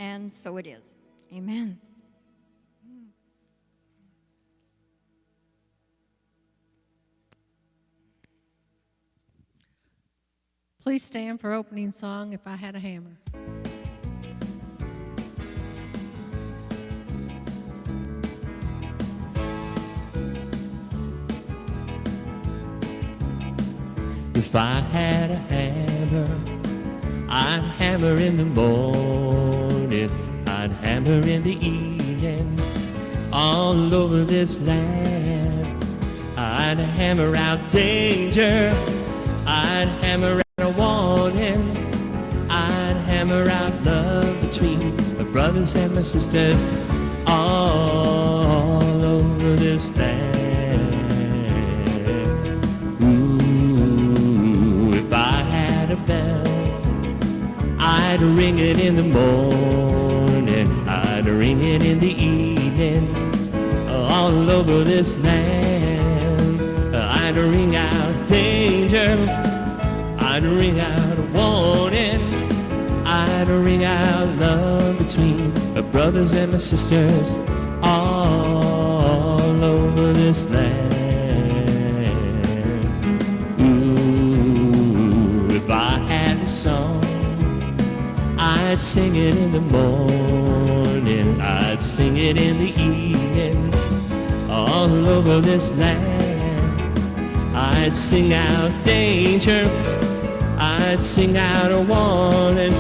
and so it is. Amen. Please stand for opening song, If I Had a Hammer. If I had a hammer, I'd hammer in the morning, I'd hammer in the evening, all over this land. I'd hammer out danger, I'd hammer out a warning, I'd hammer out love between my brothers and my sisters, all over this land. If I had a bell, I'd ring it in the morning, I'd ring it in the evening, all over this land. I'd ring out danger, I'd ring out a warning, I'd ring out love between my brothers and my sisters, all over this land. If I had a song, I'd sing it in the morning, I'd sing it in the evening, all over this land. I'd sing out danger, I'd sing out a warning,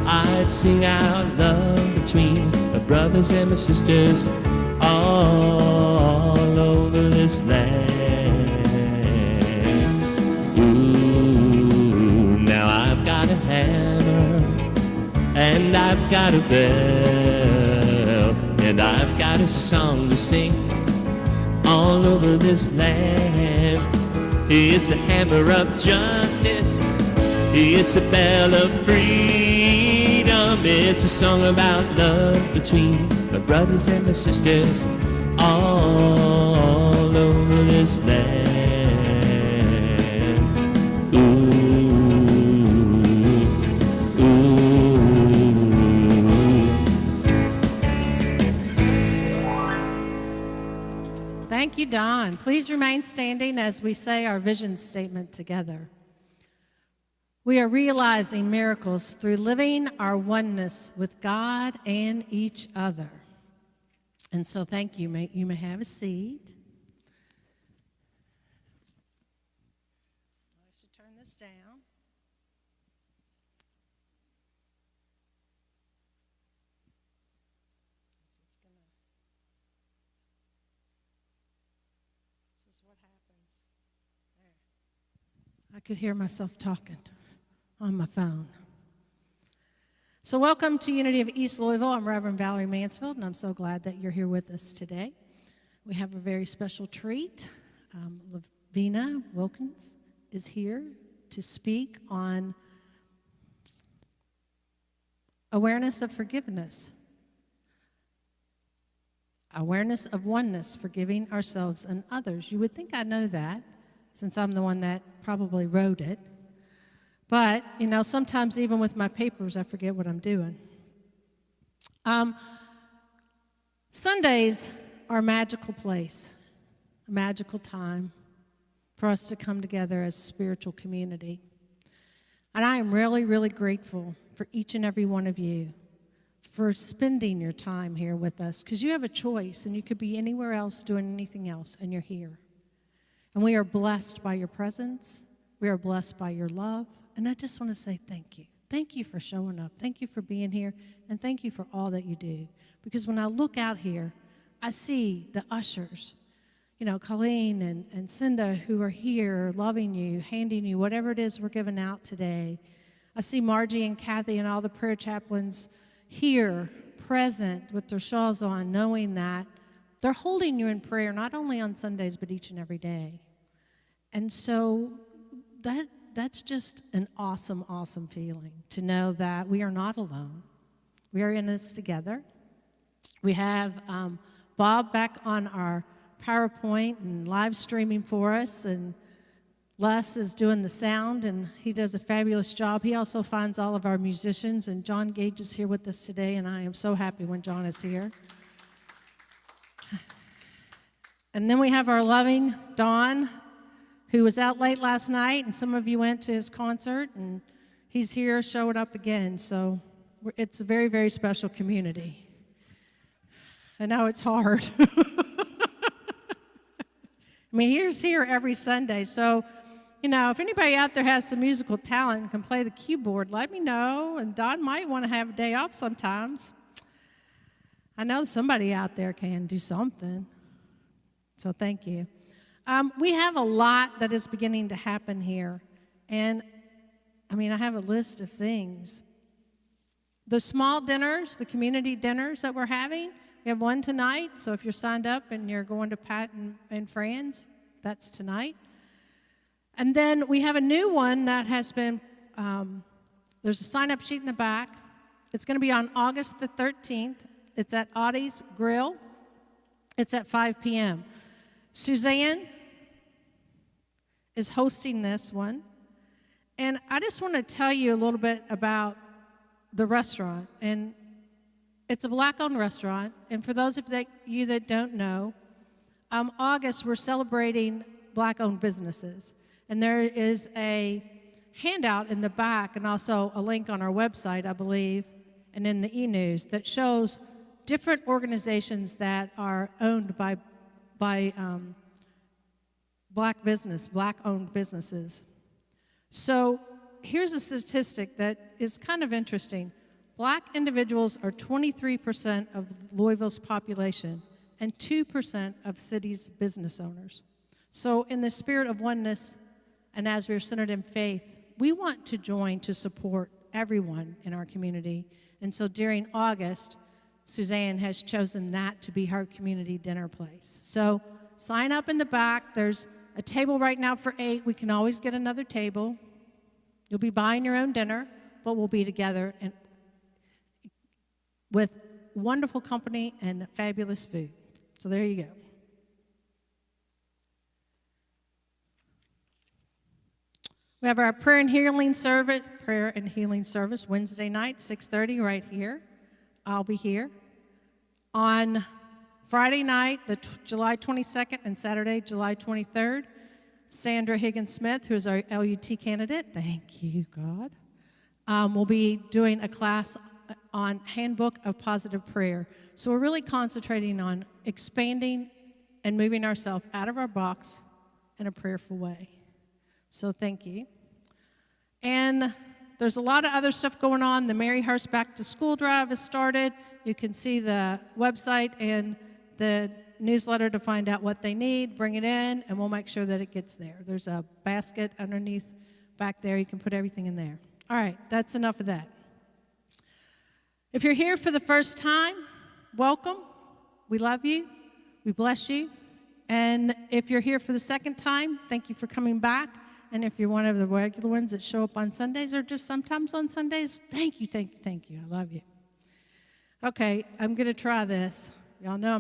I'd sing out love between my brothers and my sisters, all over this land. Now I've got a hammer, and I've got a bell, and I've got a song to sing all over this land. It's a hammer of justice, it's a bell of freedom, it's a song about love between my brothers and my sisters, all over this land. Thank you, Don. Please remain standing as we say our vision statement together. We are realizing miracles through living our oneness with God and each other. And so thank you. You may have a seat. I should turn this down. This is what happens. There. I could hear myself talking on my phone. So welcome to Unity of East Louisville. I'm Reverend Valerie Mansfield, and I'm so glad that you're here with us today. We have a very special treat. Lavina Wilkins is here to speak on awareness of forgiveness, awareness of oneness, forgiving ourselves and others. You would think I know that, since I'm the one that probably wrote it. But, you know, sometimes even with my papers, I forget what I'm doing. Sundays are a magical place, a magical time for us to come together as a spiritual community. And I am really, really grateful for each and every one of you for spending your time here with us, because you have a choice, and you could be anywhere else doing anything else, and you're here. And we are blessed by your presence. We are blessed by your love. And I just want to say thank you. Thank you for showing up. Thank you for being here. And thank you for all that you do. Because when I look out here, I see the ushers, you know, Colleen and Cinda, who are here loving you, handing you whatever it is we're giving out today. I see Margie and Kathy and all the prayer chaplains here, present with their shawls on, knowing that they're holding you in prayer, not only on Sundays, but each and every day. And so that's just an awesome, awesome feeling to know that we are not alone. We are in this together. We have Bob back on our PowerPoint and live streaming for us, and Les is doing the sound, and he does a fabulous job. He also finds all of our musicians, and John Gage is here with us today, and I am so happy when John is here. And then we have our loving Don, who was out late last night, and some of you went to his concert, and he's here showing up again. So it's a very, very special community. I know it's hard. I mean, he's here every Sunday. So, if anybody out there has some musical talent and can play the keyboard, let me know. And Don might want to have a day off sometimes. I know somebody out there can do something. So thank you. We have a lot that is beginning to happen here. And, I have a list of things. The small dinners, the community dinners that we're having, we have one tonight. So if you're signed up and you're going to Pat and Fran's, that's tonight. And then we have a new one that has been, there's a sign-up sheet in the back. It's going to be on August the 13th. It's at Audie's Grill. It's at 5 p.m. Suzanne is hosting this one. And I just want to tell you a little bit about the restaurant. And it's a Black-owned restaurant. And for those of you that don't know, August, we're celebrating Black-owned businesses. And there is a handout in the back and also a link on our website, I believe, and in the e-news that shows different organizations that are owned by Black-owned businesses. So here's a statistic that is kind of interesting. Black individuals are 23% of Louisville's population and 2% of city's business owners. So in the spirit of oneness, and as we're centered in faith, we want to join to support everyone in our community. And so during August, Suzanne has chosen that to be her community dinner place. So sign up in the back. There's a table right now for 8. We can always get another table. You'll be buying your own dinner, but we'll be together and with wonderful company and fabulous food. So there you go. We have our prayer and healing service Wednesday night, 6:30 right here. I'll be here. On Friday night, July 22nd, and Saturday, July 23rd, Sandra Higgins-Smith, who is our LUT candidate, thank you, God, will be doing a class on Handbook of Positive Prayer. So we're really concentrating on expanding and moving ourselves out of our box in a prayerful way. So thank you. And there's a lot of other stuff going on. The Mary Hurst Back to School Drive has started. You can see the website and the newsletter to find out what they need, bring it in, and we'll make sure that it gets there. There's a basket underneath back there. You can put everything in there. All right, that's enough of that. If you're here for the first time, welcome. We love you. We bless you. And if you're here for the second time, thank you for coming back. And if you're one of the regular ones that show up on Sundays or just sometimes on Sundays, thank you, thank you, thank you. I love you. Okay, I'm going to try this. Y'all know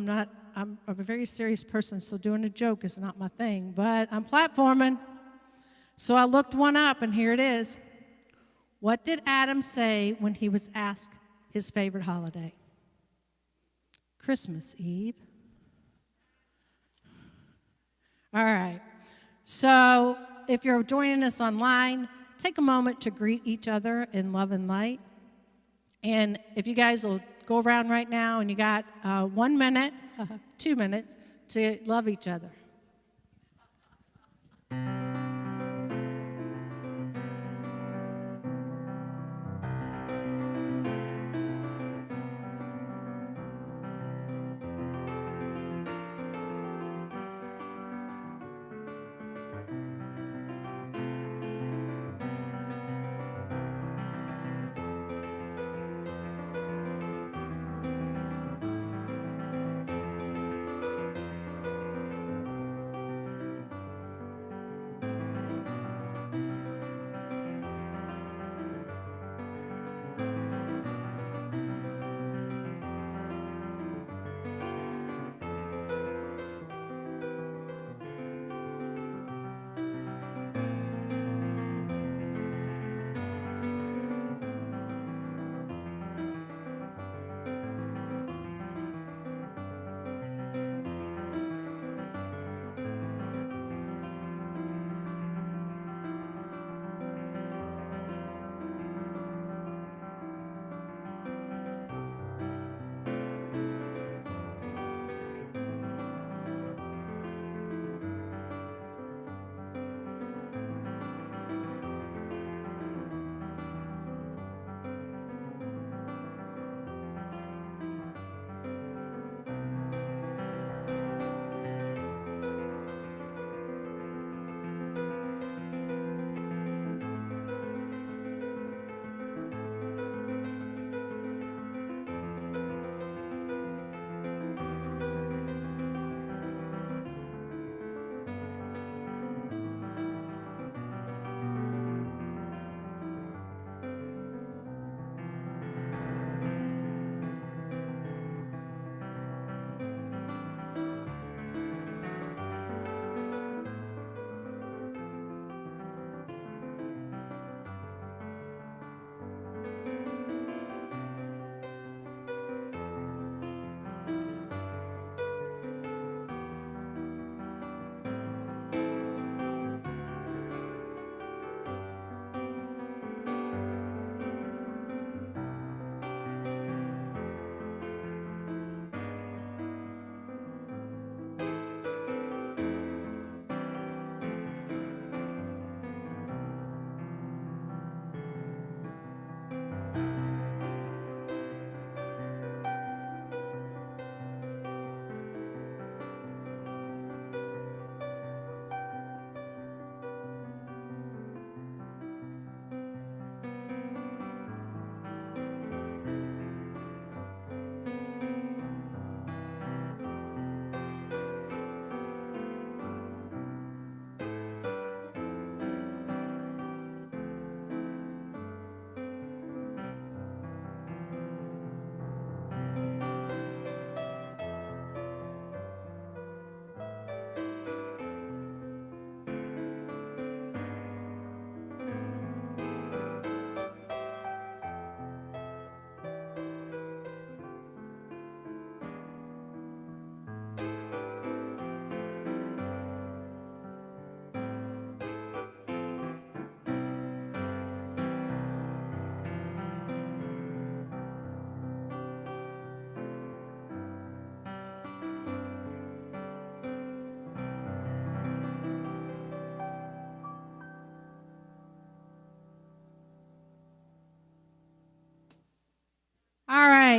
I'm a very serious person, so doing a joke is not my thing, but I'm platforming. So I looked one up, and here it is. What did Adam say when he was asked his favorite holiday? Christmas Eve. All right. So if you're joining us online, take a moment to greet each other in love and light. And if you guys will go around right now and you got 1 minute, 2 minutes to love each other.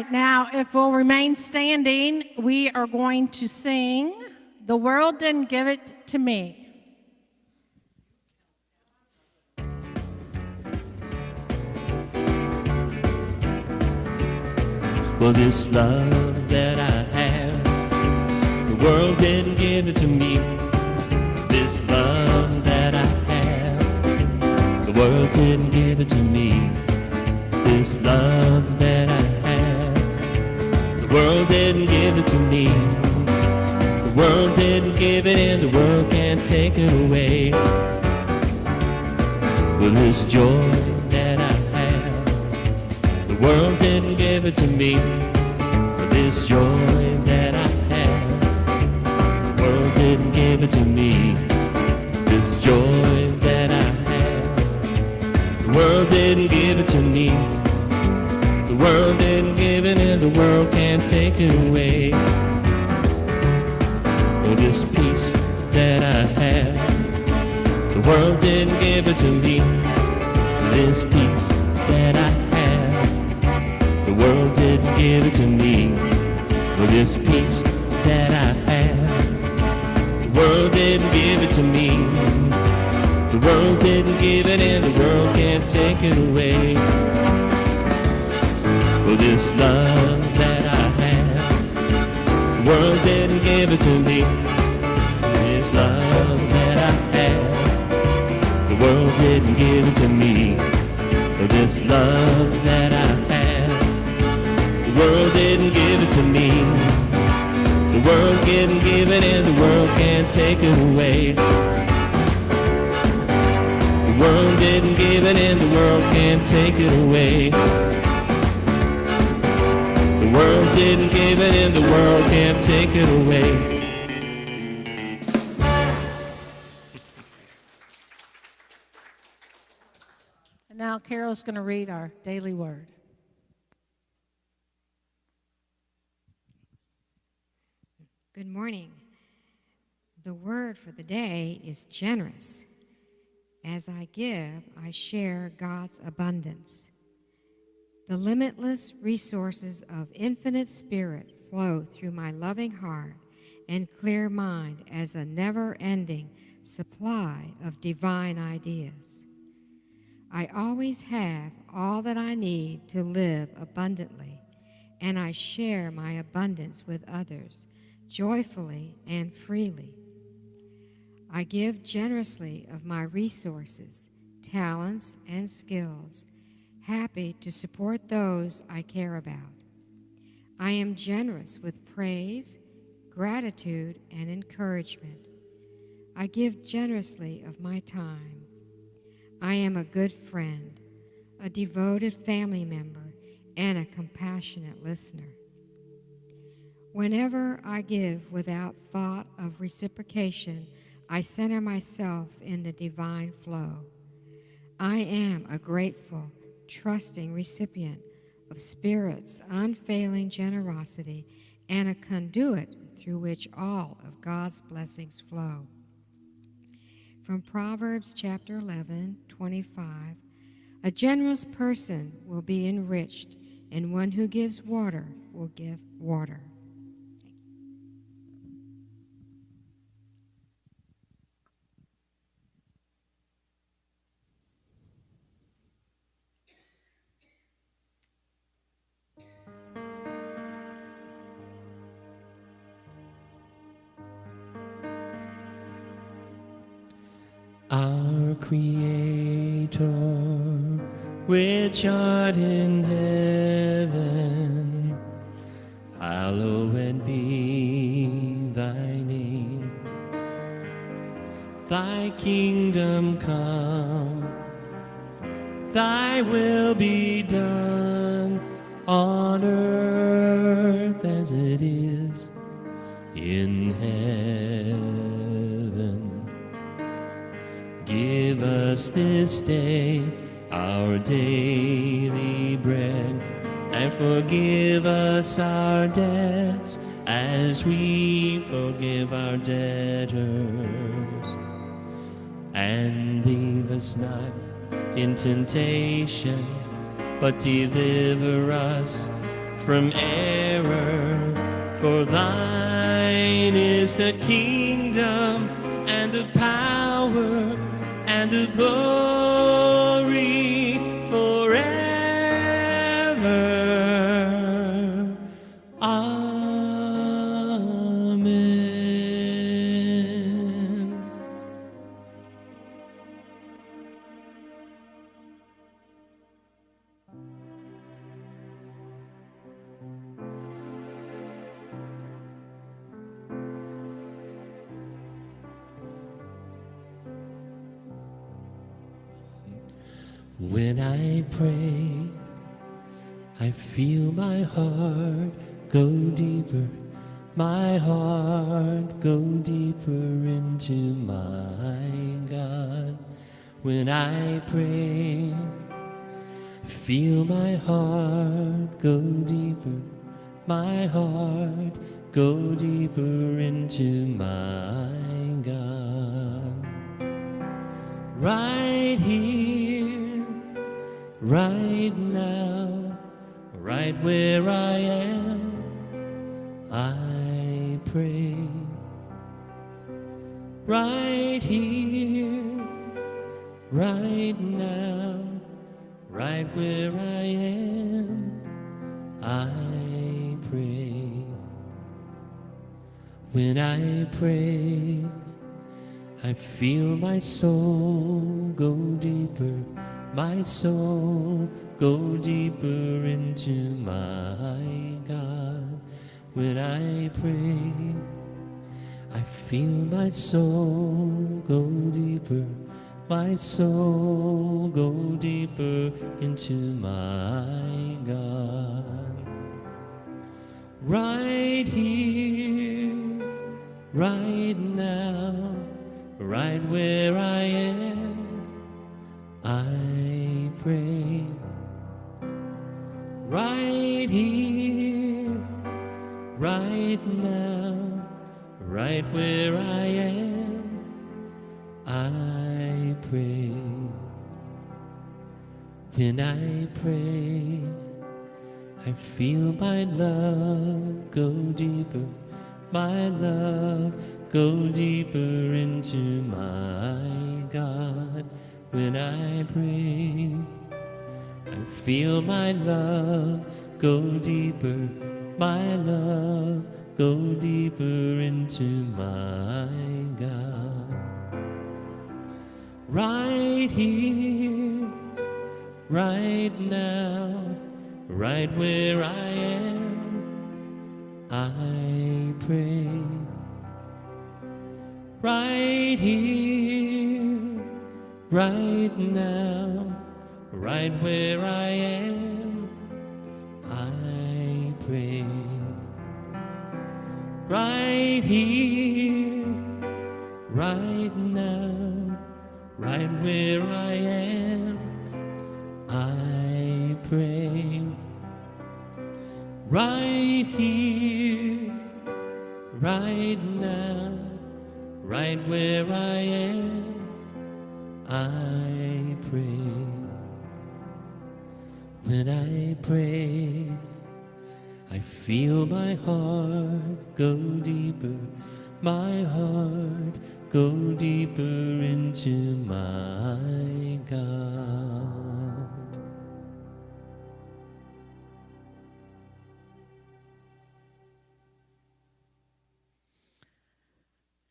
right, now if we'll remain standing, we are going to sing "The World Didn't Give It to Me." Well, this love that I have, the world didn't give it to me. This love that I have, the world didn't give it to me. This love that I have, the world didn't give it to me. The world didn't give it and the world can't take it away. Well, this joy that I have, the world didn't give it to me. This joy that I have, the world didn't give it to me. This joy that I have, the world didn't give it to me. The world didn't give it and the world can't take it away. Oh, this peace that I have, the world didn't give it to me. This peace that I have, the world didn't give it to me. Oh, this peace that I have, the world didn't give it to me. The world didn't give it and the world can't take it away. Oh, this love that I have, the world didn't give it to me. This love that I have, the world didn't give it to me. Oh, this love that I have, the world didn't give it to me. The world didn't give it and the world can't take it away. The world didn't give it and the world can't take it away. The world didn't give it and the world can't take it away. And now Carol's going to read our daily word. Good morning. The word for the day is generous. As I give, I share God's abundance. The limitless resources of infinite spirit flow through my loving heart and clear mind as a never-ending supply of divine ideas. I always have all that I need to live abundantly, and I share my abundance with others joyfully and freely. I give generously of my resources, talents, and skills, happy to support those I care about. I am generous with praise, gratitude, and encouragement. I give generously of my time. I am a good friend, a devoted family member, and a compassionate listener. Whenever I give without thought of reciprocation, I center myself in the divine flow. I am a grateful, trusting recipient of Spirit's unfailing generosity and a conduit through which all of God's blessings flow. From Proverbs chapter 11:25, a generous person will be enriched, and one who gives water will give water. Our Creator, which art in heaven, hallowed be thy name. Thy kingdom come, thy will be done on earth as it is in heaven. Give us this day our daily bread, and forgive us our debts as we forgive our debtors. And lead us not in temptation, but deliver us from error. For thine is the kingdom and the power and the glory forever. Amen. When I pray, I feel my heart go deeper, my heart go deeper into my God. When I pray, I feel my heart go deeper, my heart go deeper into my God. Right here, right now, right where I am, I pray. Right here, right now, right where I am, I pray. When I pray, I feel my soul go deeper, my soul go deeper into my God. When I pray, I feel my soul go deeper, my soul go deeper into my God. Right here, right now, right where I am, I pray. Right here, right now, right where I am, I pray. When I pray, I feel my love go deeper, my love go deeper into my God. When I pray, I feel my love go deeper, my love go deeper into my God. Right here, right now, right where I am, I pray. Right here, right now, right where I am, I pray. Right here, right now, right where I am, I pray. Right here, right now, right where I am, I pray. When I pray, I feel my heart go deeper, my heart go deeper into my God.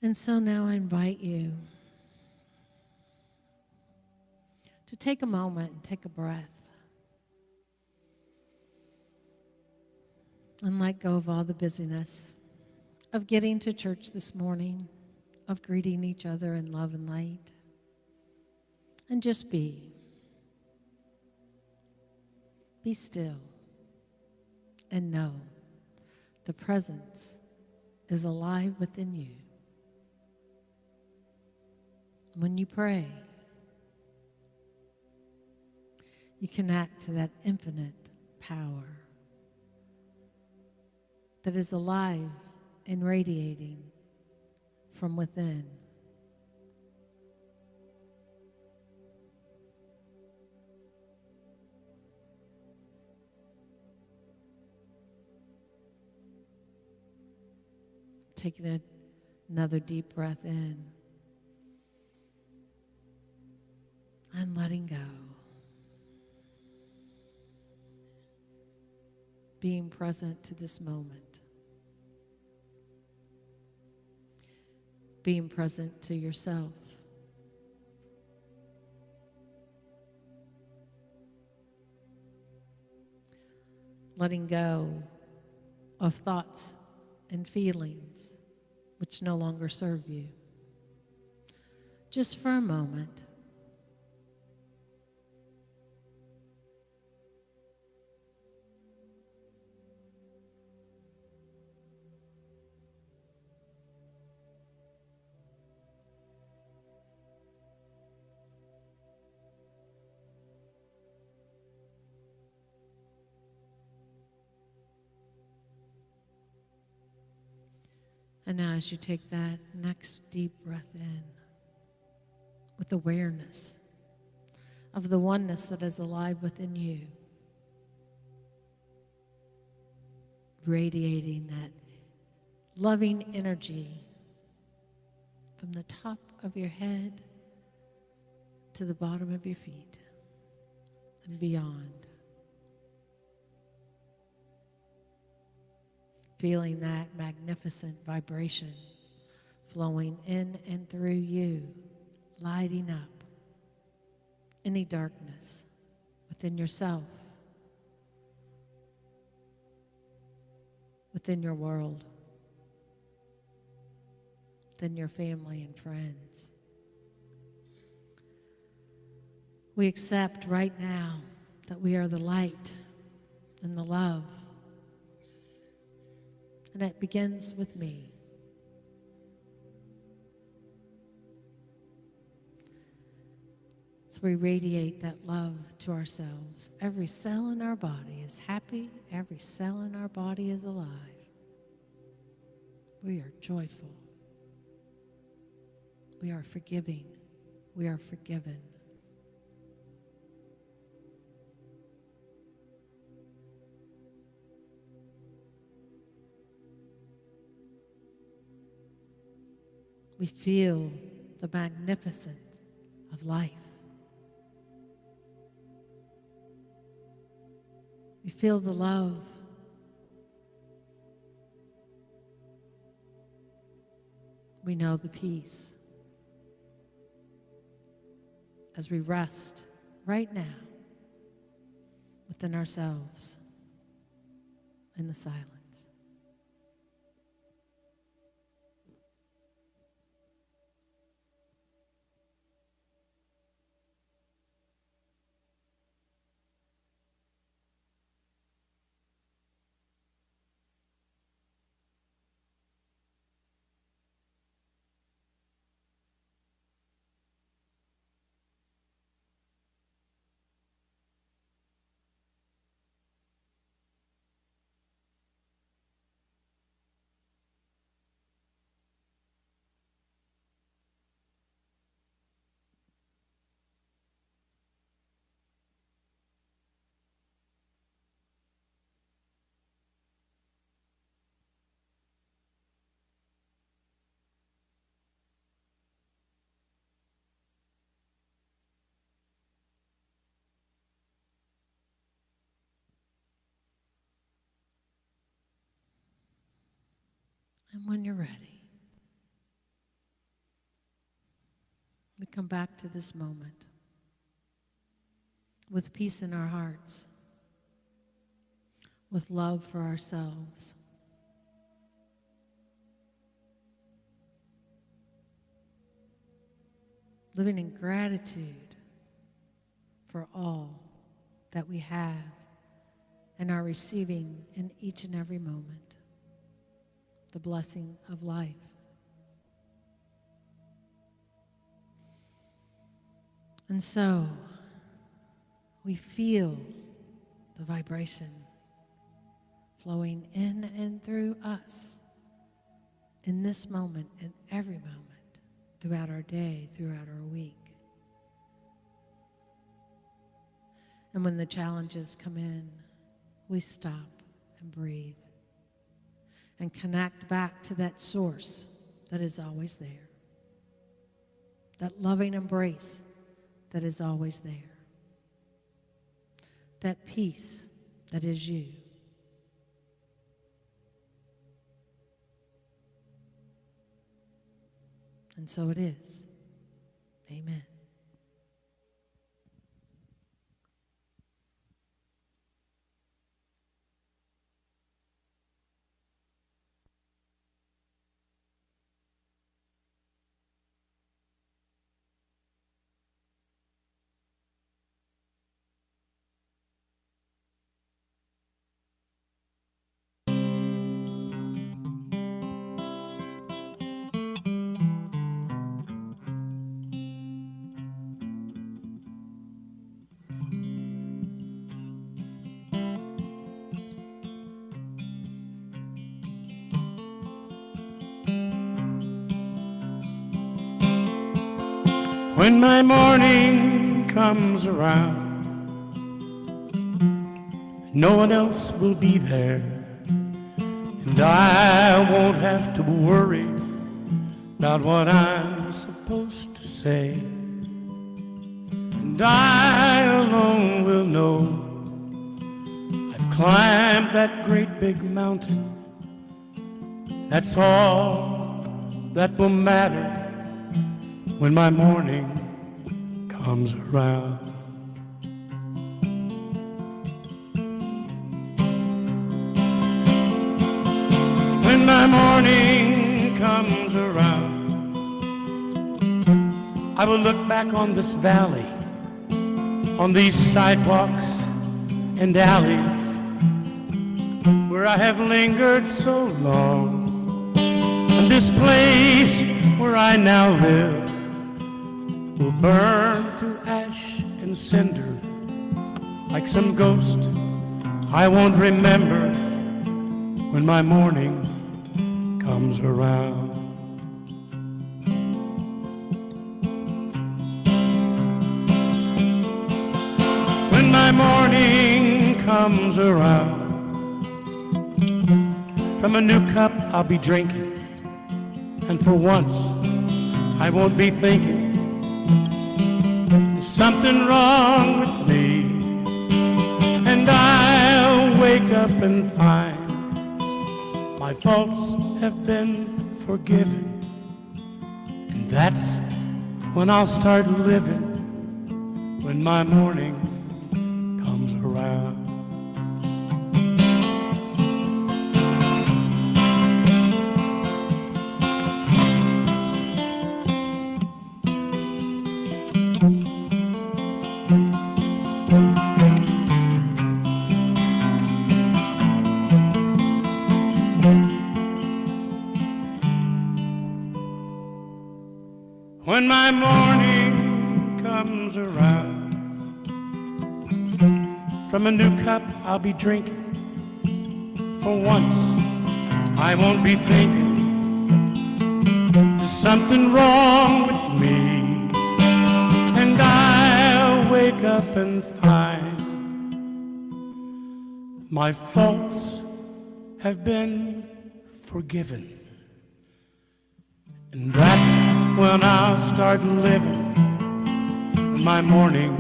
And so now I invite you to take a moment and take a breath and let go of all the busyness of getting to church this morning, of greeting each other in love and light, and just be. Be still and know the presence is alive within you. When you pray, you connect to that infinite power that is alive and radiating from within. taking another deep breath in and letting go. Being present to this moment. Being present to yourself. Letting go of thoughts and feelings which no longer serve you. Just for a moment. And now as you take that next deep breath in with awareness of the oneness that is alive within you, radiating that loving energy from the top of your head to the bottom of your feet and beyond. Feeling that magnificent vibration flowing in and through you, lighting up any darkness within yourself, within your world, within your family and friends. We accept right now that we are the light and the love. And it begins with me. So we radiate that love to ourselves. Every cell in our body is happy. Every cell in our body is alive. We are joyful. We are forgiving. We are forgiven. We feel the magnificence of life. We feel the love. We know the peace as we rest right now within ourselves in the silence. And when you're ready, we come back to this moment with peace in our hearts, with love for ourselves, living in gratitude for all that we have and are receiving in each and every moment. The blessing of life. And so we feel the vibration flowing in and through us in this moment and every moment throughout our day, throughout our week. And when the challenges come in, we stop and breathe and connect back to that source that is always there, that loving embrace that is always there, that peace that is you. And so it is. Amen. When my morning comes around, no one else will be there, and I won't have to worry about what I'm supposed to say. And I alone will know I've climbed that great big mountain. That's all that will matter when my morning comes around. When my morning comes around, I will look back on this valley, on these sidewalks and alleys where I have lingered so long, and this place where I now live will burn to ash and cinder like some ghost I won't remember when my morning comes around. When my morning comes around, from a new cup I'll be drinking, and for once I won't be thinking there's something wrong with me, and I'll wake up and find my faults have been forgiven, and that's when I'll start living, when my morning comes around. When my morning comes around, from a new cup I'll be drinking. For once I won't be thinking there's something wrong with me, and I'll wake up and find my faults have been forgiven. And that's when I'll start living, when my morning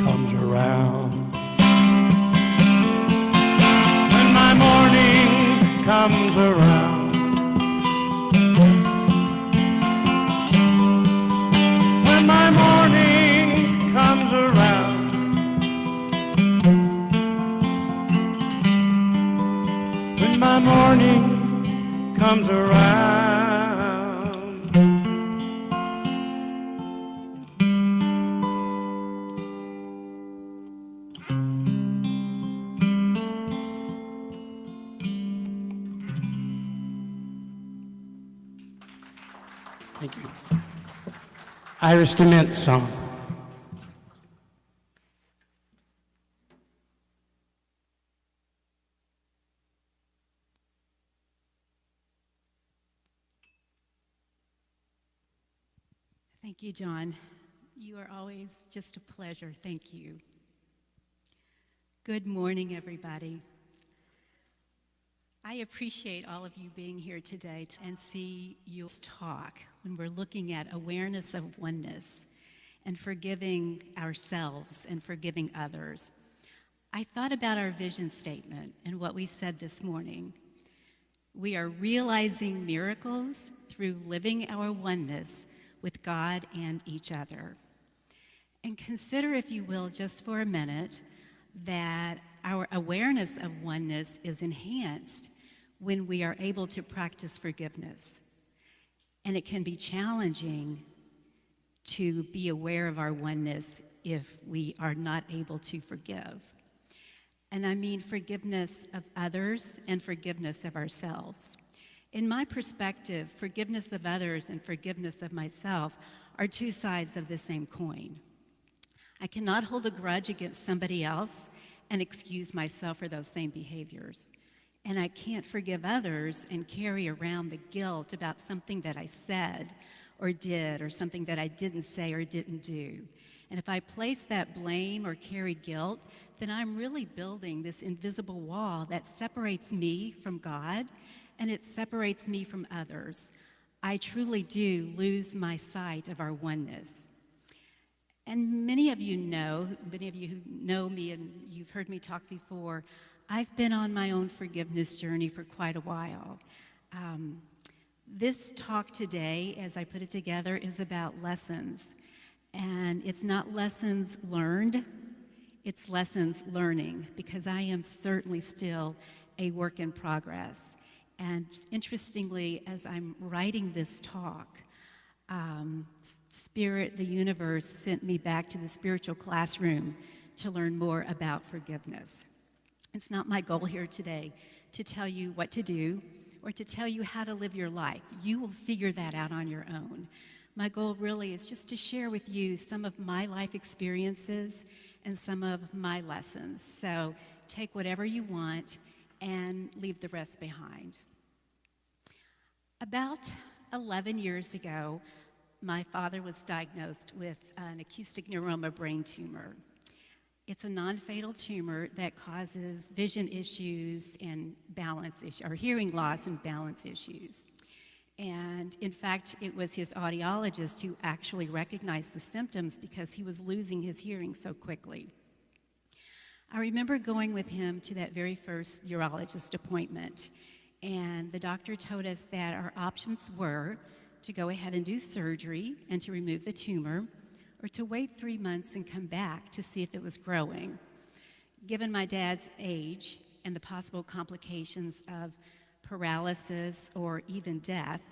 comes around. When my morning comes around, when my morning comes around, when my morning comes around. Thank you. Irish Dement song. Thank you, John. You are always just a pleasure. Thank you. Good morning, everybody. I I appreciate all of you being here today and see you talk when we're looking at awareness of oneness and forgiving ourselves and forgiving others. I thought about our vision statement and what we said this morning. We are realizing miracles through living our oneness with God and each other. And consider, if you will, just for a minute, that our awareness of oneness is enhanced when we are able to practice forgiveness. And it can be challenging to be aware of our oneness if we are not able to forgive. And I mean forgiveness of others and forgiveness of ourselves. In my perspective, forgiveness of others and forgiveness of myself are two sides of the same coin. I cannot hold a grudge against somebody else and excuse myself for those same behaviors. And I can't forgive others and carry around the guilt about something that I said or did, or something that I didn't say or didn't do. And if I place that blame or carry guilt, then I'm really building this invisible wall that separates me from God, and it separates me from others. I truly do lose my sight of our oneness. And many of you who know me and you've heard me talk before, I've been on my own forgiveness journey for quite a while. This talk today, as I put it together, is about lessons. And it's not lessons learned, it's lessons learning, because I am certainly still a work in progress. And interestingly, as I'm writing this talk, Spirit, the universe, sent me back to the spiritual classroom to learn more about forgiveness. It's not my goal here today to tell you what to do or to tell you how to live your life. You will figure that out on your own. My goal really is just to share with you some of my life experiences and some of my lessons. So take whatever you want and leave the rest behind. About 11 years ago, my father was diagnosed with an acoustic neuroma brain tumor. It's a non-fatal tumor that causes vision issues and balance issues, or hearing loss and balance issues. And in fact, it was his audiologist who actually recognized the symptoms because he was losing his hearing so quickly. I remember going with him to that very first urologist appointment, and the doctor told us that our options were to go ahead and do surgery and to remove the tumor, or to wait 3 months and come back to see if it was growing. Given my dad's age and the possible complications of paralysis or even death,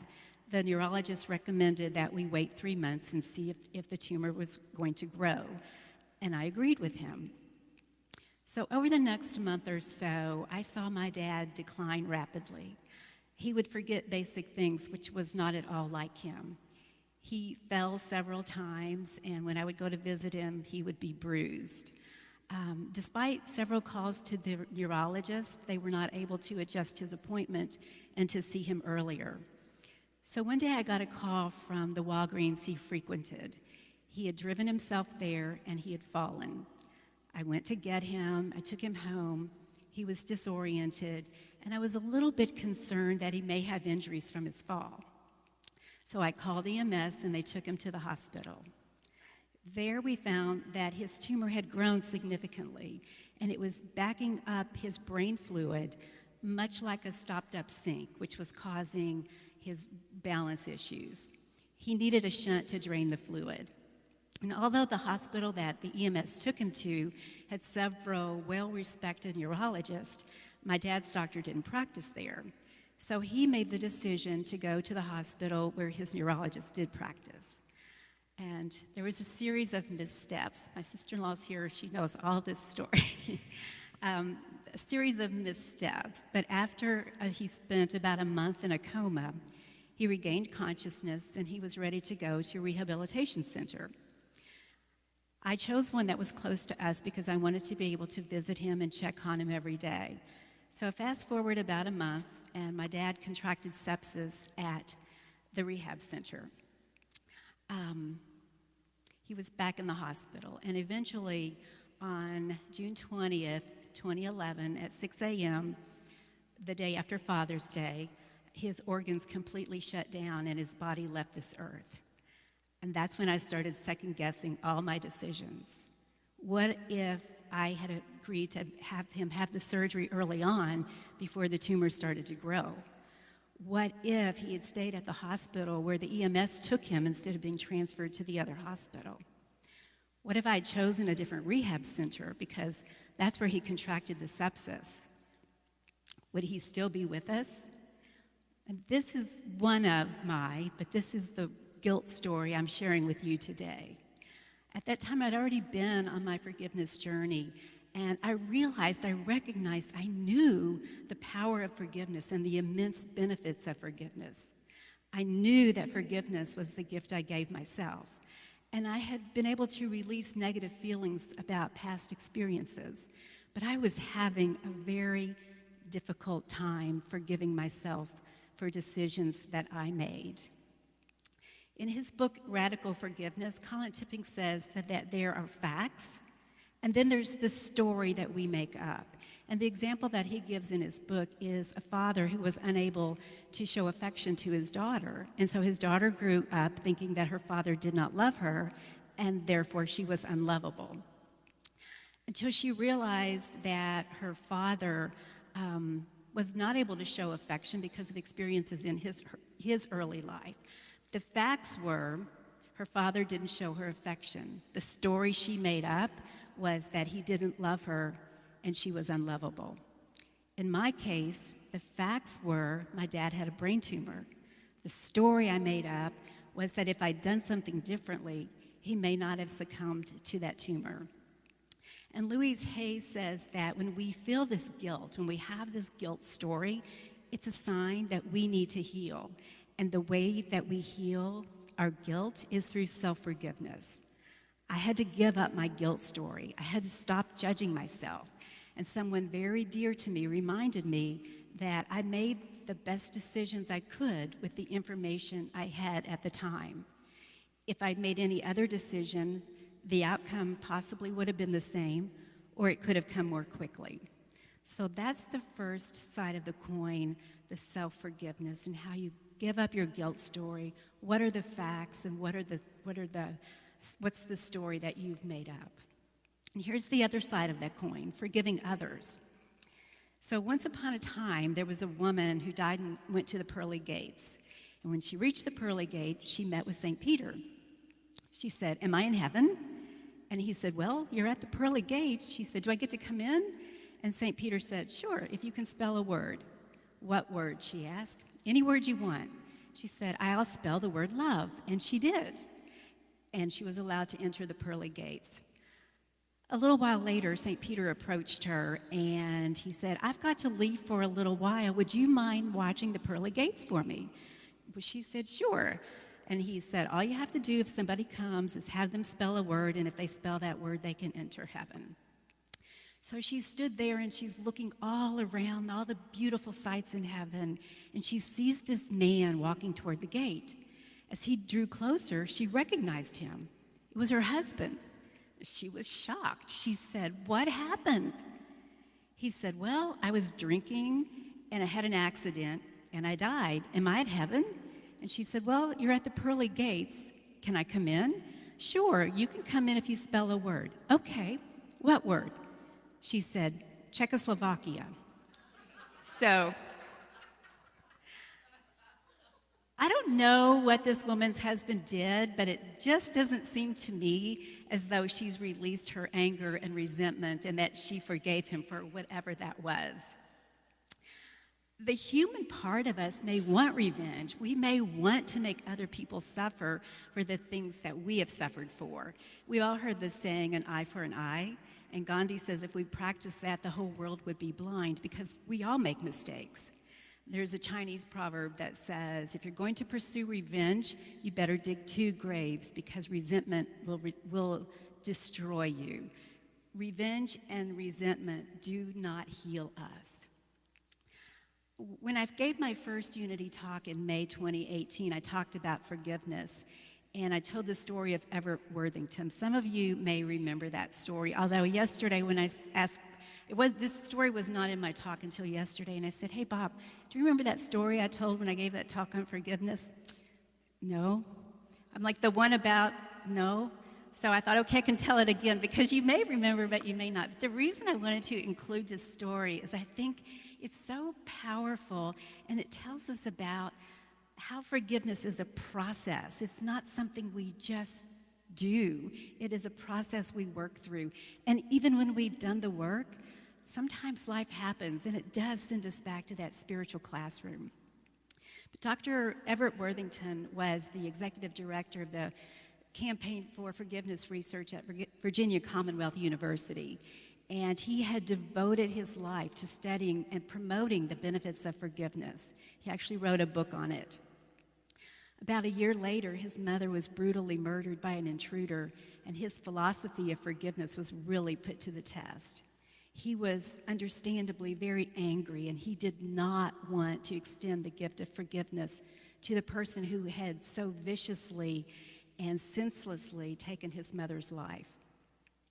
the neurologist recommended that we wait 3 months and see if the tumor was going to grow, and I agreed with him. So over the next month or so, I saw my dad decline rapidly. He would forget basic things, which was not at all like him. He fell several times, and when I would go to visit him, he would be bruised. Despite several calls to the neurologist, they were not able to adjust his appointment and to see him earlier. So one day I got a call from the Walgreens he frequented. He had driven himself there, and he had fallen. I went to get him. I took him home. He was disoriented, and I was a little bit concerned that he may have injuries from his fall. So I called EMS, and they took him to the hospital. There we found that his tumor had grown significantly, and it was backing up his brain fluid, much like a stopped-up sink, which was causing his balance issues. He needed a shunt to drain the fluid. And although the hospital that the EMS took him to had several well-respected neurologists, my dad's doctor didn't practice there. So he made the decision to go to the hospital where his neurologist did practice. And there was a series of missteps. My sister-in-law's here, she knows all this story. A series of missteps. But after he spent about a month in a coma, he regained consciousness and he was ready to go to a rehabilitation center. I chose one that was close to us because I wanted to be able to visit him and check on him every day. So fast forward about a month, and my dad contracted sepsis at the rehab center. He was back in the hospital, and eventually on June 20th, 2011, at 6 a.m., the day after Father's Day, his organs completely shut down and his body left this earth. And that's when I started second-guessing all my decisions. What if I had agreed to have him have the surgery early on before the tumor started to grow? What if he had stayed at the hospital where the EMS took him instead of being transferred to the other hospital? What if I had chosen a different rehab center because that's where he contracted the sepsis? Would he still be with us? And this is one of but this is the guilt story I'm sharing with you today. At that time, I'd already been on my forgiveness journey, and I recognized, I knew the power of forgiveness and the immense benefits of forgiveness. I knew that forgiveness was the gift I gave myself, and I had been able to release negative feelings about past experiences, but I was having a very difficult time forgiving myself for decisions that I made. In his book, Radical Forgiveness, Colin Tipping says that there are facts, and then there's the story that we make up. And the example that he gives in his book is a father who was unable to show affection to his daughter. And so his daughter grew up thinking that her father did not love her, and therefore she was unlovable. Until she realized that her father was not able to show affection because of experiences in his early life. The facts were, her father didn't show her affection. The story she made up was that he didn't love her and she was unlovable. In my case, the facts were my dad had a brain tumor. The story I made up was that if I'd done something differently, he may not have succumbed to that tumor. And Louise Hay says that when we feel this guilt, when we have this guilt story, it's a sign that we need to heal. And the way that we heal our guilt is through self-forgiveness. I had to give up my guilt story. I had to stop judging myself. And someone very dear to me reminded me that I made the best decisions I could with the information I had at the time. If I'd made any other decision, the outcome possibly would have been the same, or it could have come more quickly. So that's the first side of the coin, the self-forgiveness, and how you give up your guilt story. What are the facts, and what's the story that you've made up? And here's the other side of that coin, forgiving others. So once upon a time, there was a woman who died and went to the pearly gates. And when she reached the pearly gate, she met with St. Peter. She said, "Am I in heaven?" And he said, "Well, you're at the pearly gates." She said, "Do I get to come in?" And St. Peter said, "Sure, if you can spell a word." "What word?" she asked. "Any word you want." She said, "I'll spell the word love." And she did. And she was allowed to enter the pearly gates. A little while later, St. Peter approached her and he said, "I've got to leave for a little while. Would you mind watching the pearly gates for me?" Well, she said, "Sure." And he said, "All you have to do if somebody comes is have them spell a word, and if they spell that word, they can enter heaven." So she stood there and she's looking all around, all the beautiful sights in heaven, and she sees this man walking toward the gate. As he drew closer, she recognized him. It was her husband. She was shocked. She said, "What happened?" He said, "Well, I was drinking and I had an accident and I died. Am I at heaven?" And she said, "Well, you're at the pearly gates. Can I come in?" "Sure, you can come in if you spell a word." "Okay, what word?" She said, "Czechoslovakia." So I don't know what this woman's husband did, but it just doesn't seem to me as though she's released her anger and resentment and that she forgave him for whatever that was. The human part of us may want revenge. We may want to make other people suffer for the things that we have suffered for. We've all heard the saying, an eye for an eye. And Gandhi says if we practiced that, the whole world would be blind because we all make mistakes. There's a Chinese proverb that says, if you're going to pursue revenge, you better dig 2 graves because resentment will destroy you. Revenge and resentment do not heal us. When I gave my first Unity talk in May 2018, I talked about forgiveness, and I told the story of Everett Worthington. Some of you may remember that story, although yesterday when I asked This story was not in my talk until yesterday, and I said, "Hey, Bob, do you remember that story I told when I gave that talk on forgiveness?" "No." I'm like, "The one about," "No." So I thought, okay, I can tell it again because you may remember, but you may not. But the reason I wanted to include this story is I think it's so powerful, and it tells us about how forgiveness is a process. It's not something we just do. It is a process we work through. And even when we've done the work, sometimes life happens, and it does send us back to that spiritual classroom. But Dr. Everett Worthington was the executive director of the Campaign for Forgiveness Research at Virginia Commonwealth University. And he had devoted his life to studying and promoting the benefits of forgiveness. He actually wrote a book on it. About a year later, his mother was brutally murdered by an intruder, and his philosophy of forgiveness was really put to the test. He was understandably very angry, and he did not want to extend the gift of forgiveness to the person who had so viciously and senselessly taken his mother's life.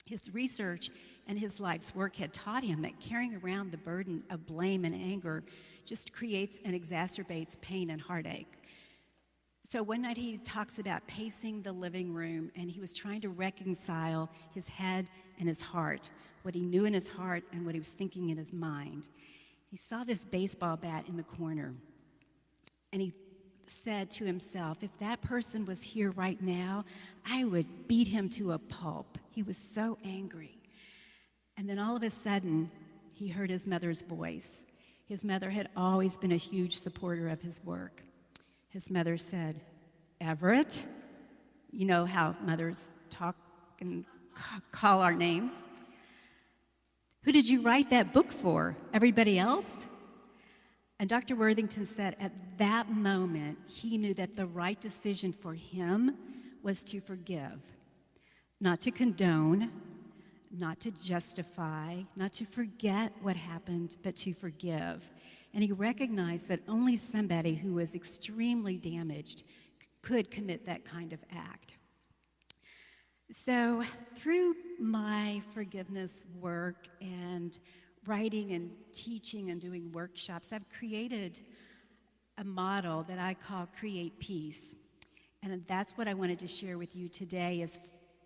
His research and his life's work had taught him that carrying around the burden of blame and anger just creates and exacerbates pain and heartache. So one night he talks about pacing the living room, and he was trying to reconcile his head and his heart, what he knew in his heart and what he was thinking in his mind. He saw this baseball bat in the corner, and he said to himself, if that person was here right now, I would beat him to a pulp. He was so angry. And then all of a sudden, he heard his mother's voice. His mother had always been a huge supporter of his work. His mother said, "Everett," you know how mothers talk and call our names. "Who did you write that book for? Everybody else?" And Dr. Worthington said at that moment, he knew that the right decision for him was to forgive, not to condone, not to justify, not to forget what happened, but to forgive. And he recognized that only somebody who was extremely damaged could commit that kind of act. So through my forgiveness work and writing and teaching and doing workshops, I've created a model that I call Create Peace. And that's what I wanted to share with you today as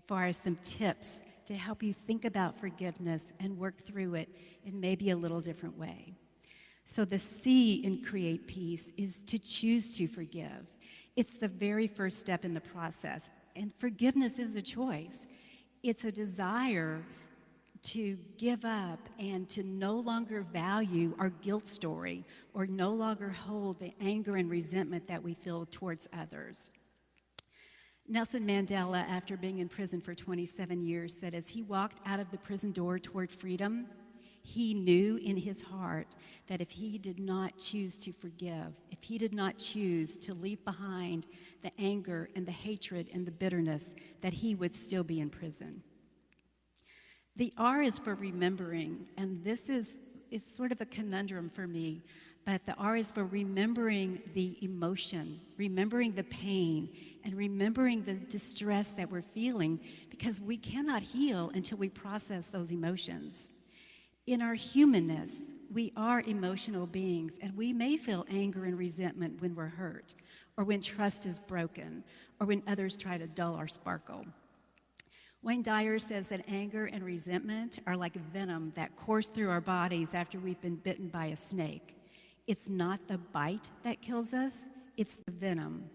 far as some tips to help you think about forgiveness and work through it in maybe a little different way. So the C in Create Peace is to choose to forgive. It's the very first step in the process. And forgiveness is a choice. It's a desire to give up and to no longer value our guilt story or no longer hold the anger and resentment that we feel towards others. Nelson Mandela, after being in prison for 27 years, said as he walked out of the prison door toward freedom, he knew in his heart that if he did not choose to forgive, if he did not choose to leave behind the anger and the hatred and the bitterness, that he would still be in prison. The R is for remembering, and this is sort of a conundrum for me, but the R is for remembering the emotion, remembering the pain, and remembering the distress that we're feeling, because we cannot heal until we process those emotions. In our humanness, we are emotional beings, and we may feel anger and resentment when we're hurt, or when trust is broken, or when others try to dull our sparkle. Wayne Dyer says that anger and resentment are like venom that course through our bodies after we've been bitten by a snake. It's not the bite that kills us, it's the venom.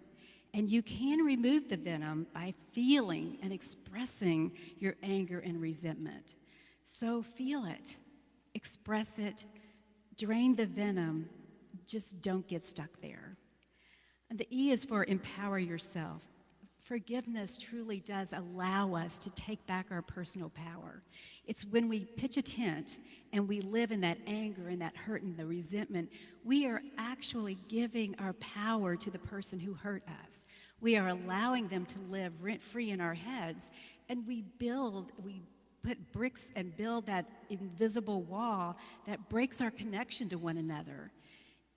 And you can remove the venom by feeling and expressing your anger and resentment. So feel it, express it, drain the venom, just don't get stuck there. And the E is for empower yourself. Forgiveness truly does allow us to take back our personal power. It's when we pitch a tent and we live in that anger and that hurt and the resentment, we are actually giving our power to the person who hurt us. We are allowing them to live rent-free in our heads, and we put bricks and build that invisible wall that breaks our connection to one another.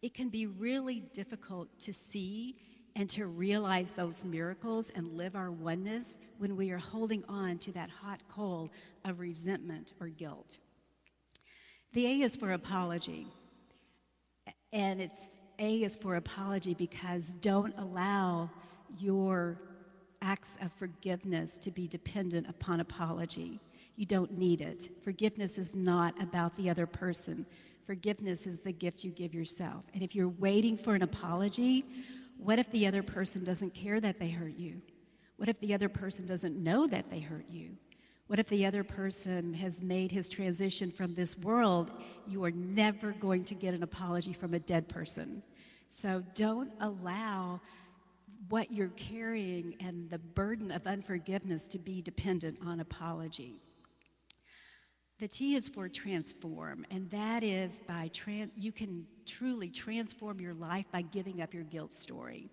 It can be really difficult to see and to realize those miracles and live our oneness when we are holding on to that hot coal of resentment or guilt. The A is for apology. And A is for apology because don't allow your acts of forgiveness to be dependent upon apology. You don't need it. Forgiveness is not about the other person. Forgiveness is the gift you give yourself. And if you're waiting for an apology, what if the other person doesn't care that they hurt you? What if the other person doesn't know that they hurt you? What if the other person has made his transition from this world? You are never going to get an apology from a dead person. So don't allow what you're carrying and the burden of unforgiveness to be dependent on apology. The T is for transform, and that is you can truly transform your life by giving up your guilt story.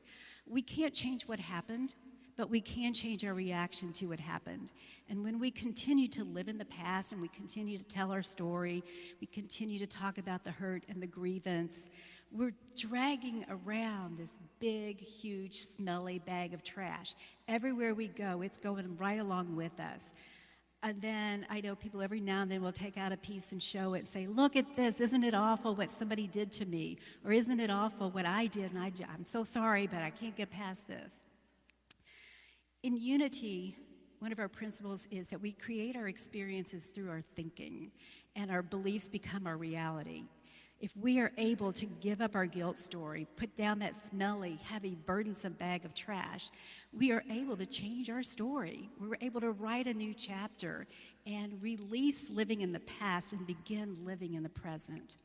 We can't change what happened, but we can change our reaction to what happened. And when we continue to live in the past and we continue to tell our story, we continue to talk about the hurt and the grievance, we're dragging around this big, huge, smelly bag of trash. Everywhere we go, it's going right along with us. And then I know people every now and then will take out a piece and show it and say, look at this, isn't it awful what somebody did to me? Or isn't it awful what I did? And I'm so sorry, but I can't get past this. In Unity, one of our principles is that we create our experiences through our thinking, and our beliefs become our reality. If we are able to give up our guilt story, put down that smelly, heavy, burdensome bag of trash, we are able to change our story. We're able to write a new chapter and release living in the past and begin living in the present.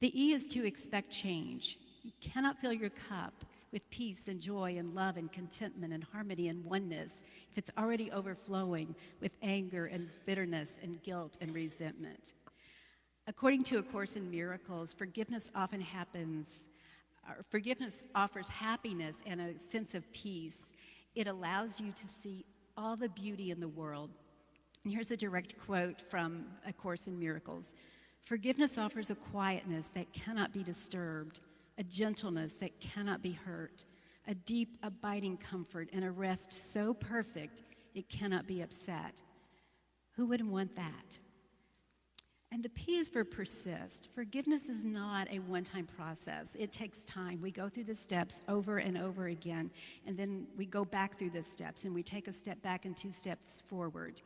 The E is to expect change. You cannot fill your cup with peace and joy and love and contentment and harmony and oneness if it's already overflowing with anger and bitterness and guilt and resentment. According to A Course in Miracles, forgiveness offers happiness and a sense of peace. It allows you to see all the beauty in the world. And here's a direct quote from A Course in Miracles. Forgiveness offers a quietness that cannot be disturbed, a gentleness that cannot be hurt, a deep, abiding comfort, and a rest so perfect it cannot be upset. Who wouldn't want that? And the P is for persist. Forgiveness is not a one-time process. It takes time. We go through the steps over and over again, and then we go back through the steps, and we take a step back and 2 steps forward.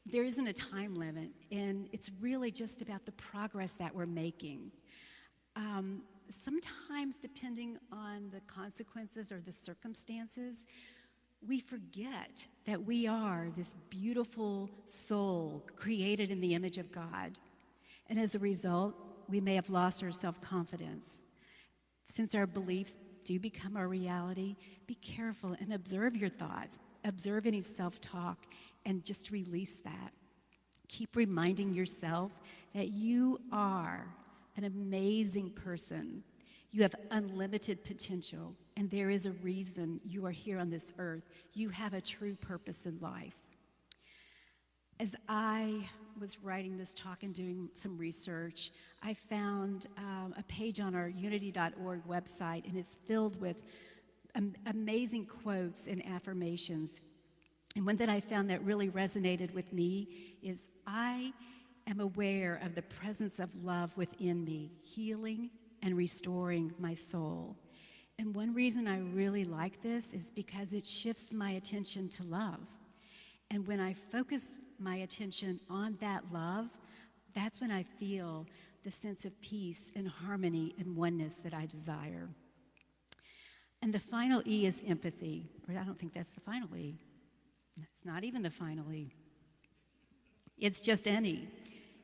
There isn't a time limit, and it's really just about the progress that we're making. Sometimes, depending on the consequences or the circumstances, we forget that we are this beautiful soul created in the image of God. And as a result, we may have lost our self-confidence. Since our beliefs do become our reality, be careful and observe your thoughts, observe any self-talk, and just release that. Keep reminding yourself that you are an amazing person. You have unlimited potential, and there is a reason you are here on this earth. You have a true purpose in life. As I was writing this talk and doing some research, I found a page on our unity.org website, and it's filled with amazing quotes and affirmations. And one that I found that really resonated with me is, I am aware of the presence of love within me, healing and restoring my soul. And one reason I really like this is because it shifts my attention to love. And when I focus my attention on that love, that's when I feel the sense of peace and harmony and oneness that I desire. And the final E is empathy. Or I don't think that's the final E. It's not even the final E. It's just an E.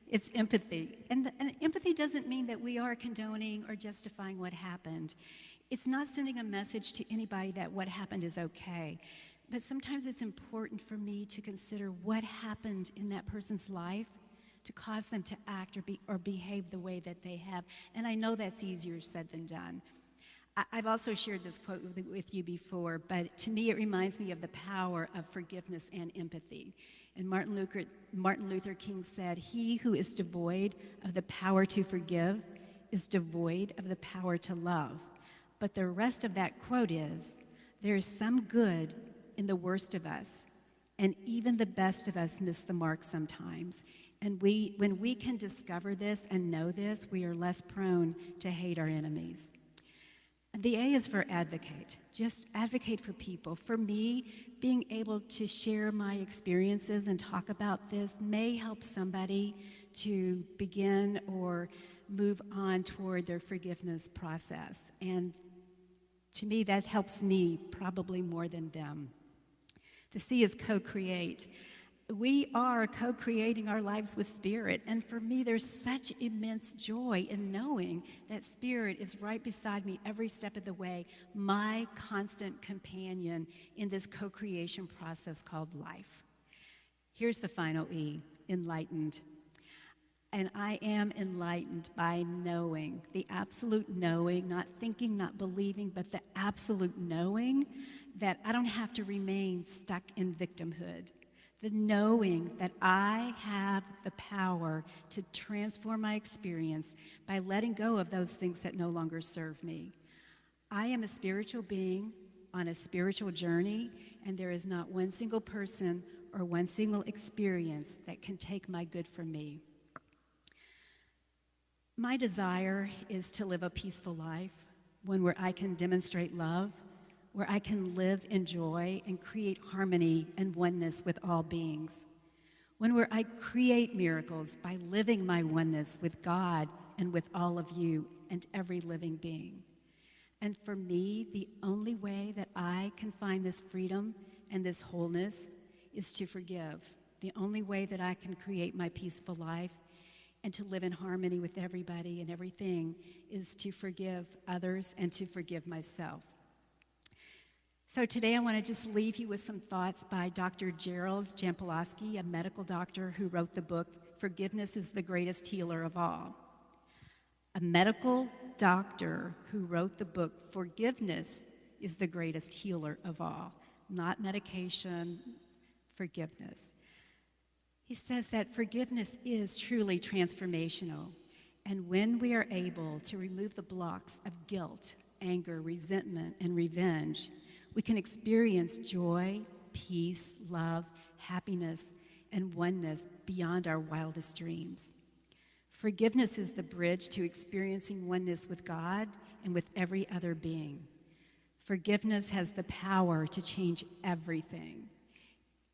It's empathy. And empathy doesn't mean that we are condoning or justifying what happened. It's not sending a message to anybody that what happened is okay. But sometimes it's important for me to consider what happened in that person's life to cause them to act or behave the way that they have. And I know that's easier said than done. I've also shared this quote with you before, but to me it reminds me of the power of forgiveness and empathy. And Martin Luther King said, "He who is devoid of the power to forgive is devoid of the power to love." But the rest of that quote is, there is some good in the worst of us, and even the best of us miss the mark sometimes. And when we can discover this and know this, we are less prone to hate our enemies. The A is for advocate. Just advocate for people. For me, being able to share my experiences and talk about this may help somebody to begin or move on toward their forgiveness process. And to me, that helps me probably more than them. The C is co-create. We are co-creating our lives with Spirit, and for me, there's such immense joy in knowing that Spirit is right beside me every step of the way, my constant companion in this co-creation process called life. Here's the final E, enlightened. And I am enlightened by knowing, the absolute knowing, not thinking, not believing, but the absolute knowing that I don't have to remain stuck in victimhood. The knowing that I have the power to transform my experience by letting go of those things that no longer serve me. I am a spiritual being on a spiritual journey, and there is not one single person or one single experience that can take my good from me. My desire is to live a peaceful life, one where I can demonstrate love, where I can live in joy and create harmony and oneness with all beings. One where I create miracles by living my oneness with God and with all of you and every living being. And for me, the only way that I can find this freedom and this wholeness is to forgive. The only way that I can create my peaceful life and to live in harmony with everybody and everything is to forgive others and to forgive myself. So today I want to just leave you with some thoughts by Dr. Gerald Jampolowski, a medical doctor who wrote the book, Forgiveness is the Greatest Healer of All. A medical doctor who wrote the book, Forgiveness is the Greatest Healer of All. Not medication, forgiveness. He says that forgiveness is truly transformational. And when we are able to remove the blocks of guilt, anger, resentment, and revenge, we can experience joy, peace, love, happiness, and oneness beyond our wildest dreams. Forgiveness is the bridge to experiencing oneness with God and with every other being. Forgiveness has the power to change everything.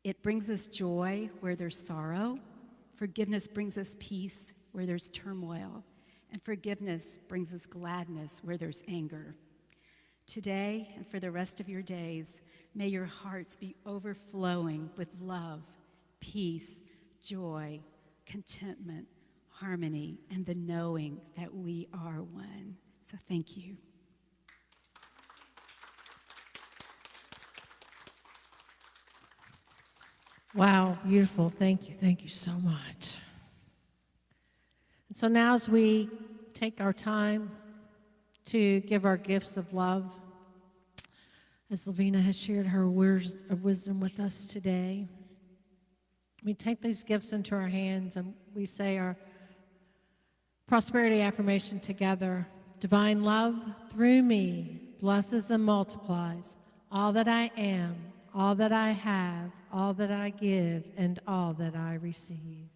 It brings us joy where there's sorrow. Forgiveness brings us peace where there's turmoil. And forgiveness brings us gladness where there's anger. Today and for the rest of your days, may your hearts be overflowing with love, peace, joy, contentment, harmony, and the knowing that we are one. So thank you. Wow, beautiful. Thank you so much. And so now as we take our time to give our gifts of love, as Lavina has shared her words of wisdom with us today, we take these gifts into our hands and we say our prosperity affirmation together. Divine love through me blesses and multiplies all that I am, all that I have, all that I give, and all that I receive.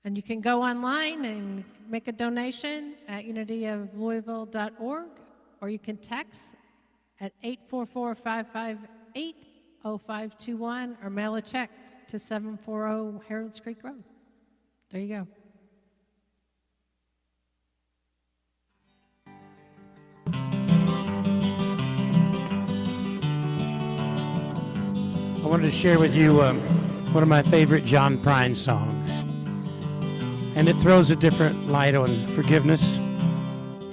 And you can go online and make a donation at unityoflouisville.org, or you can text at 844-558-0521 or mail a check to 740 Harrods Creek Road. There you go. I wanted to share with you one of my favorite John Prine songs. And it throws a different light on forgiveness.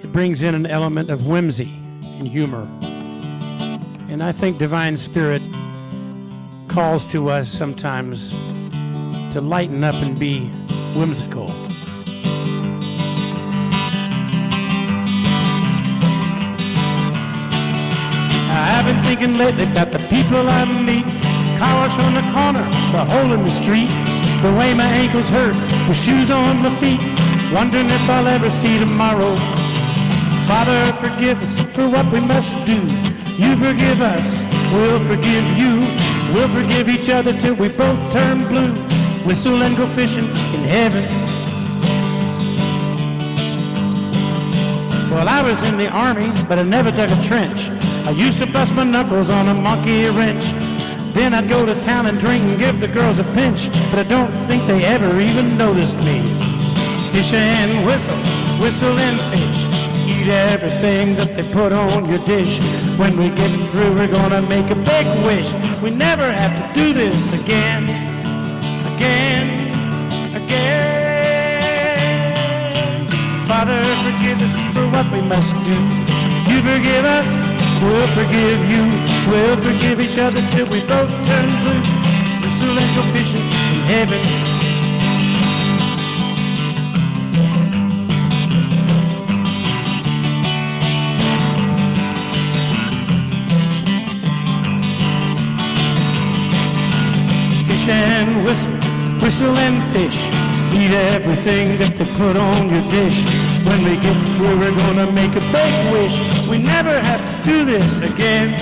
It brings in an element of whimsy and humor. And I think Divine Spirit calls to us sometimes to lighten up and be whimsical. I've been thinking lately about the people I meet. Car wash on the corner, the hole in the street, the way my ankles hurt, with shoes on my feet, wondering if I'll ever see tomorrow. Father, forgive us for what we must do. You forgive us, we'll forgive you. We'll forgive each other till we both turn blue. whistle and go fishing in heaven. Well, I was in the army, but I never dug a trench. I used to bust my knuckles on a monkey wrench. Then I'd go to town and drink and give the girls a pinch, but I don't think they ever even noticed me. Fish and whistle, whistle and fish. Eat everything that they put on your dish. When we get through, we're gonna make a big wish. We never have to do this again, again, again. Father, forgive us for what we must do. You forgive us, we'll forgive you. We'll forgive each other till we both turn blue. Whistle and go fishing in heaven. And whistle, whistle and fish. Eat everything that they put on your dish. When we get through, we're gonna make a big wish. We never have to do this again,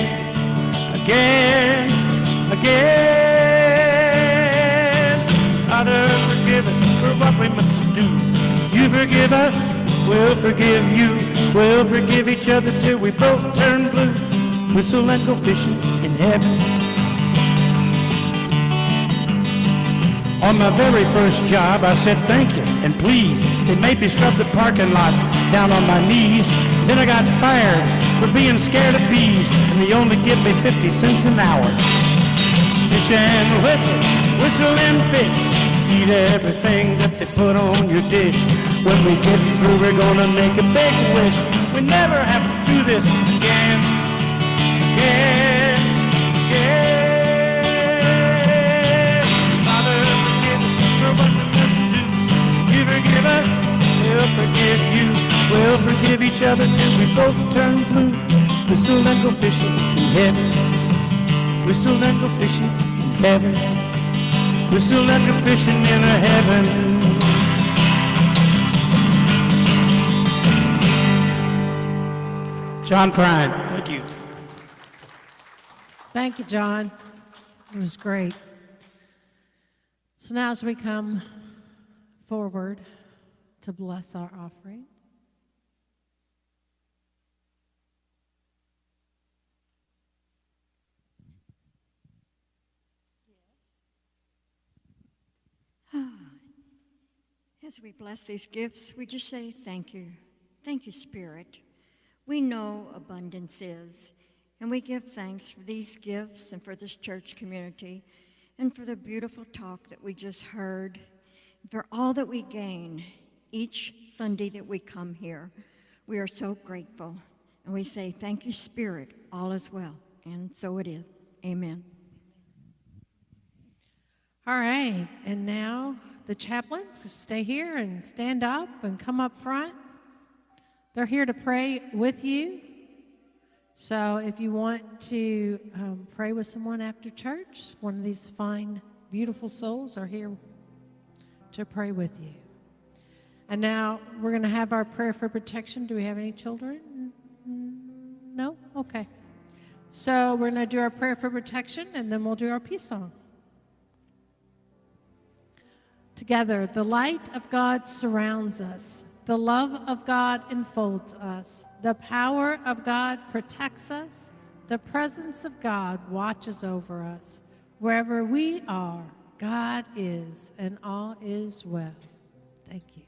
again, again. Father, forgive us for what we must do. You forgive us, we'll forgive you. We'll forgive each other till we both turn blue. Whistle and go fishing in heaven. On my very first job, I said thank you and please. They made me scrub the parking lot down on my knees. Then I got fired for being scared of bees, and they only give me 50 cents an hour. Fish and whistle, whistle and fish. Eat everything that they put on your dish. When we get through, we're gonna make a big wish. We never have to do this again, again, again. Forgive us, we'll forgive you. We'll forgive each other till we both turn blue. Whistle and go fishing in heaven. Whistle and go fishing in heaven. Whistle and go fishing in a heaven. John Prine, thank you. Thank you, John. It was great. So now as we come forward to bless our offering. As we bless these gifts, we just say thank you. Thank you, Spirit. We know abundance is, and we give thanks for these gifts and for this church community and for the beautiful talk that we just heard. For all that we gain each Sunday that we come here, we are so grateful. And we say, thank you, Spirit, all is well. And so it is. Amen. All right, and now the chaplains stay here and stand up and come up front. They're here to pray with you. So if you want to pray with someone after church, one of these fine, beautiful souls are here to pray with you. And now we're going to have our prayer for protection. Do we have any children? No? Okay. So we're going to do our prayer for protection, and then we'll do our peace song. Together, the light of God surrounds us. The love of God enfolds us. The power of God protects us. The presence of God watches over us. Wherever we are, God is, and all is well. Thank you.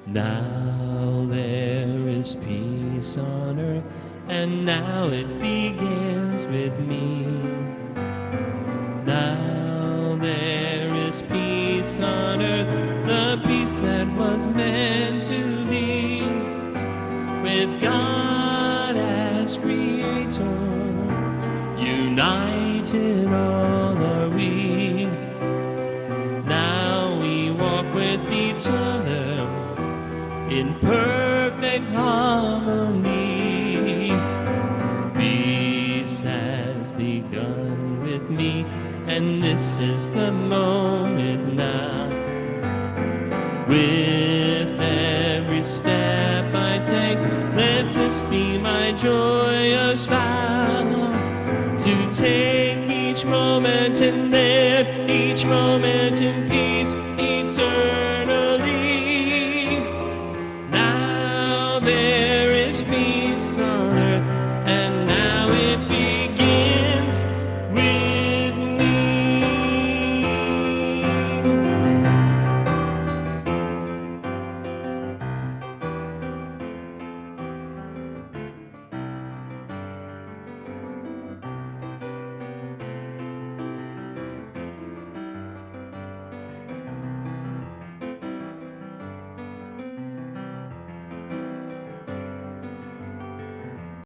Now there is peace on earth, and now it begins with me. Now there is peace on earth, the peace that was meant to be. With God as creator, united all are we. Now we walk with each other in perfect harmony. Peace has begun with me, and this is the moment now. With joyous vow to take each moment and live each moment in peace eternally. Now there is peace on earth